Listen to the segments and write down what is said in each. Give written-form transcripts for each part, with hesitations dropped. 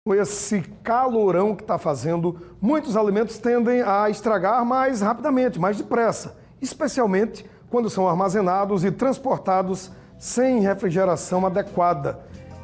Com esse calorão que está fazendo, muitos alimentos tendem a estragar mais rapidamente, mais depressa, especialmente quando são armazenados e transportados sem refrigeração adequada.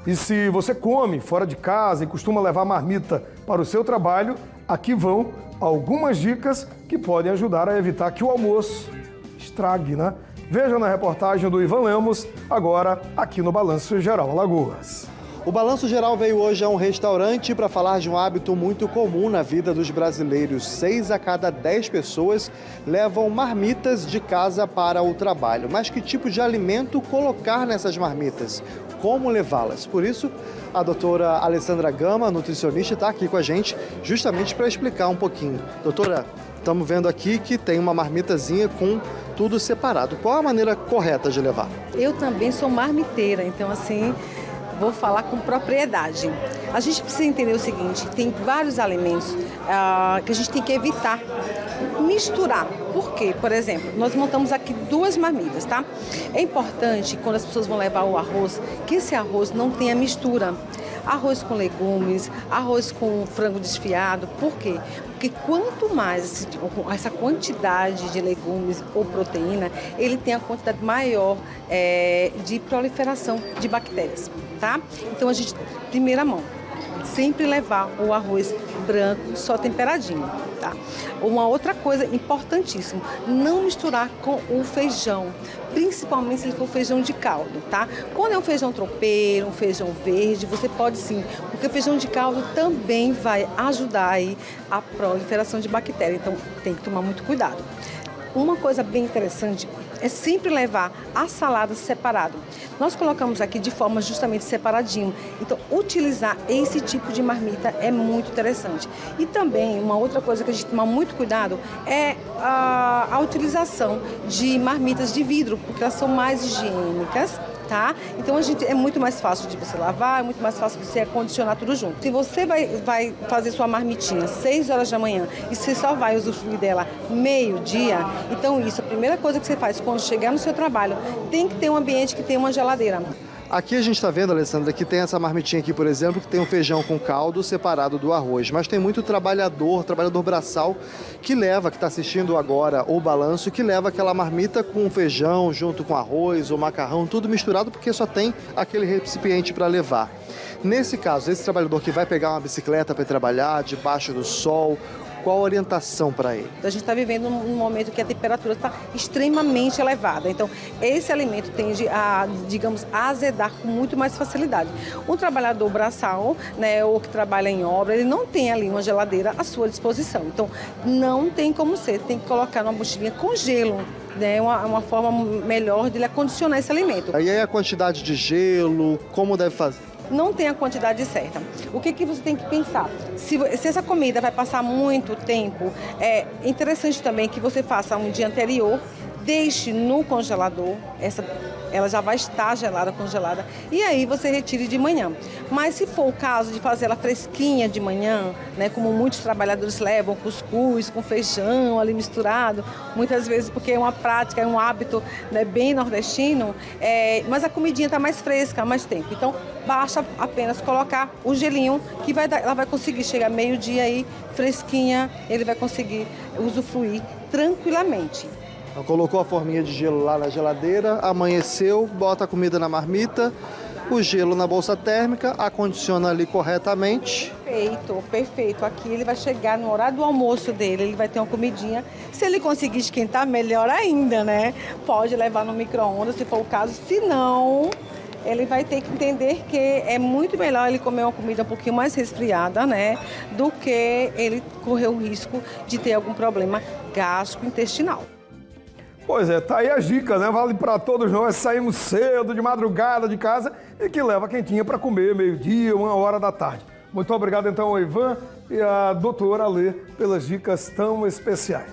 E se você come fora de casa e costuma levar marmita para o seu trabalho, aqui vão algumas dicas que podem ajudar a evitar que o almoço estrague, né? Veja na reportagem do Ivan Lemos, agora aqui no Balanço Geral Alagoas. O Balanço Geral veio hoje a um restaurante para falar de um hábito muito comum na vida dos brasileiros. 6 a cada 10 pessoas levam marmitas de casa para o trabalho. Mas que tipo de alimento colocar nessas marmitas? Como levá-las? Por isso, a doutora Alessandra Gama, nutricionista, está aqui com a gente justamente para explicar um pouquinho. Doutora, estamos vendo aqui que tem uma marmitazinha com tudo separado. Qual a maneira correta de levar? Eu também sou marmiteira, então assim, vou falar com propriedade. A gente precisa entender o seguinte, tem vários alimentos que a gente tem que evitar misturar. Por quê? Por exemplo, nós montamos aqui 2 marmitas, tá? É importante, quando as pessoas vão levar o arroz, que esse arroz não tenha mistura. Arroz com legumes, arroz com frango desfiado. Por quê? Porque quanto mais essa quantidade de legumes ou proteína, ele tem a quantidade maior de proliferação de bactérias, tá? Então a gente, primeira mão, sempre levar o arroz branco só temperadinho, tá? Uma outra coisa importantíssima, não misturar com o feijão, principalmente se ele for feijão de caldo, tá? Quando é um feijão tropeiro, um feijão verde, você pode sim, porque o feijão de caldo também vai ajudar aí a proliferação de bactérias, então tem que tomar muito cuidado. Uma coisa bem interessante é sempre levar a salada separado. Nós colocamos aqui de forma justamente separadinho. Então, utilizar esse tipo de marmita é muito interessante. E também, uma outra coisa que a gente toma muito cuidado é a utilização de marmitas de vidro, porque elas são mais higiênicas, tá? Então é muito mais fácil de você lavar, é muito mais fácil de você acondicionar tudo junto. Se você vai fazer sua marmitinha 6 horas da manhã e você só vai usufruir dela meio-dia, então isso, a primeira coisa que você faz quando chegar no seu trabalho, tem que ter um ambiente que tenha uma geladeira. Aqui a gente está vendo, Alessandra, que tem essa marmitinha aqui, por exemplo, que tem um feijão com caldo separado do arroz. Mas tem muito trabalhador braçal, que está assistindo agora o balanço, que leva aquela marmita com feijão junto com arroz ou macarrão, tudo misturado, porque só tem aquele recipiente para levar. Nesse caso, esse trabalhador que vai pegar uma bicicleta para trabalhar, debaixo do sol, qual a orientação para ele? A gente está vivendo num momento que a temperatura está extremamente elevada. Então, esse alimento tende a, digamos, a azedar com muito mais facilidade. Um trabalhador braçal, né, ou que trabalha em obra, ele não tem ali uma geladeira à sua disposição. Então, não tem como ser. Tem que colocar numa mochilinha com gelo. É uma forma melhor de ele acondicionar esse alimento. Aí a quantidade de gelo, como deve fazer? Não tem a quantidade certa. O que você tem que pensar? Se essa comida vai passar muito tempo, é interessante também que você faça um dia anterior, deixe no congelador, ela já vai estar gelada, congelada, e aí você retire de manhã. Mas se for o caso de fazer ela fresquinha de manhã, né, como muitos trabalhadores levam, cuscuz com feijão ali misturado, muitas vezes porque é uma prática, é um hábito, né, bem nordestino, mas a comidinha está mais fresca há mais tempo. Então, basta apenas colocar o gelinho, que ela vai conseguir chegar meio-dia aí, fresquinha, ele vai conseguir usufruir tranquilamente. Então, colocou a forminha de gelo lá na geladeira, amanheceu, bota a comida na marmita, o gelo na bolsa térmica, acondiciona ali corretamente. Perfeito, perfeito. Aqui ele vai chegar no horário do almoço dele, ele vai ter uma comidinha. Se ele conseguir esquentar, melhor ainda, né? Pode levar no micro-ondas, se for o caso. Se não, ele vai ter que entender que é muito melhor ele comer uma comida um pouquinho mais resfriada, né? Do que ele correr o risco de ter algum problema gastrointestinal. Pois é, tá aí a dica, né? Vale para todos nós, saímos cedo, de madrugada de casa e que leva quentinha para comer meio-dia, 1h da tarde. Muito obrigado então ao Ivan e à doutora Alê pelas dicas tão especiais.